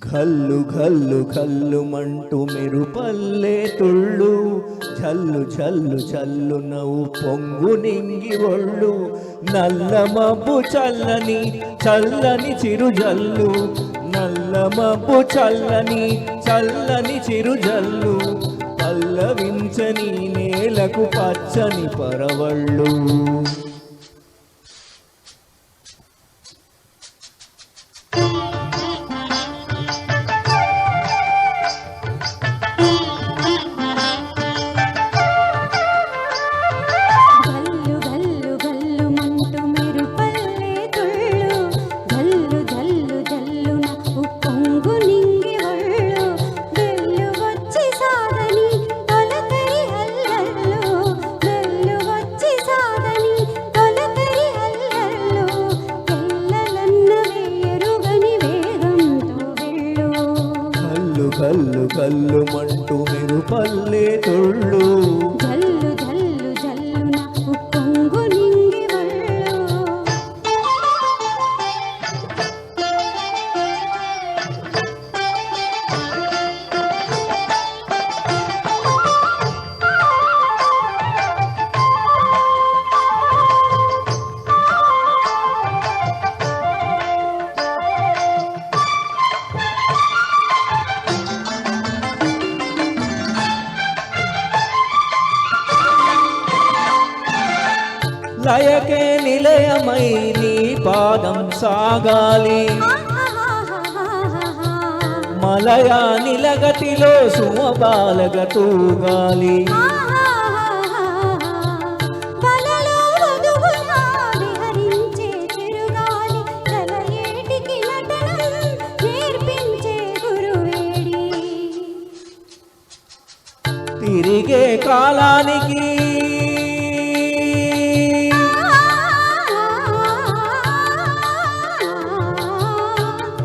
ఘల్లు ఘల్లు ఘల్లుమంటూ మెరుపల్లే తుళ్ళు ఝల్లు ఝల్లు చల్లు నవ్వు పొంగు నింగి ఒళ్ళు నల్ల మబ్బు చల్లని చల్లని చిరుజల్లు నల్ల మబ్బు చల్లని చల్లని చిరుజల్లు పల్లవించని నేలకు పచ్చని పరవళ్ళు. కల్లు కల్లుమంటూ మెరుపల్లే తుళ్ళు జల్లు జల్లు జల్లున ఉప్పొంగు నింగి ఒళ్ళు. లయకే నిలయమై నీ పాదం సాగాలి మలయా నిలగతిలో సుమబాలగ తూగాలి తిరిగే కాలానికి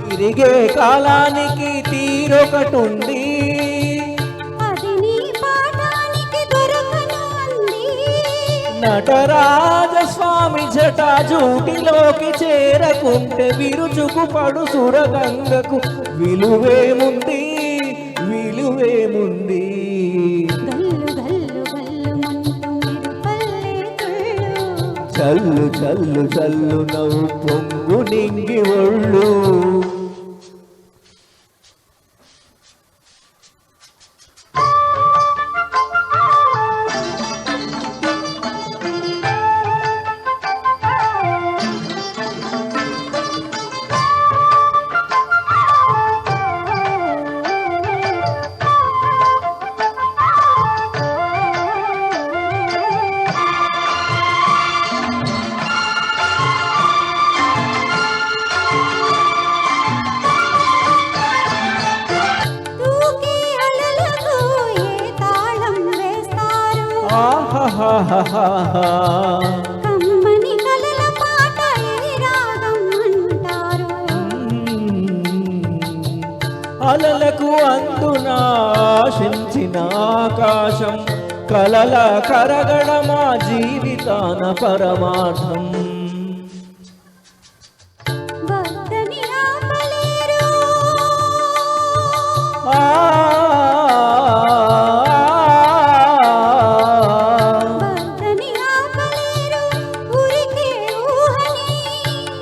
తిరిగే కాలానికి తీరొకటుంది అది నీ పాఠానికి దొరకను అంది. నటరాజస్వామి జటాజూటిలోకి చేరకుంటే విరుచుకు పడు సురగంగకు విలువేముంది విలువేముంది. చల్లు చల్లు చల్లు నవ్వు పొంగు నింగి ఒళ్ళు. కమ్మని కలల పాట ఏ రాగం అంటారు. అలలకు అందున ఆశించిన ఆకాశం కలల కరగడ మా జీవితాన పరమార్థం. వద్దని ఆపలేరు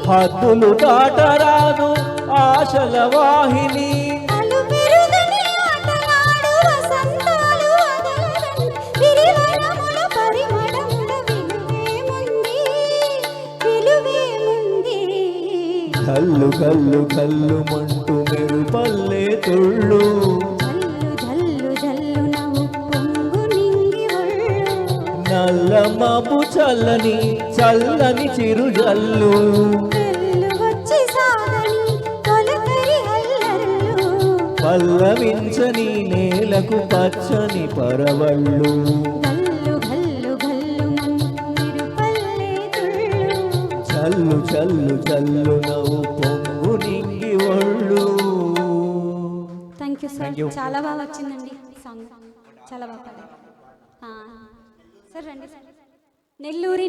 హద్దులు దాటరాదు ఆశల వాహిని. కల్లు కల్లు కల్లుమంటూ మెరుపల్లే తుళ్ళు జల్లు జల్లు నవ్వు పొంగు నింగి ఒళ్ళు. నల్ల మబ్బు చల్లని చల్లని చిరుజల్లు పల్లవించని నేలకు పచ్చని పరవళ్ళు. చల్లు చల్లు చల్లు నవ్వు పొంగు నింగి ఒళ్ళు. థ్యాంక్ యూ సార్, చాలా బాగా వచ్చిందండి సాంగ్, చాలా బాగా పాడారు సార్. రండి సార్. నెల్లూరి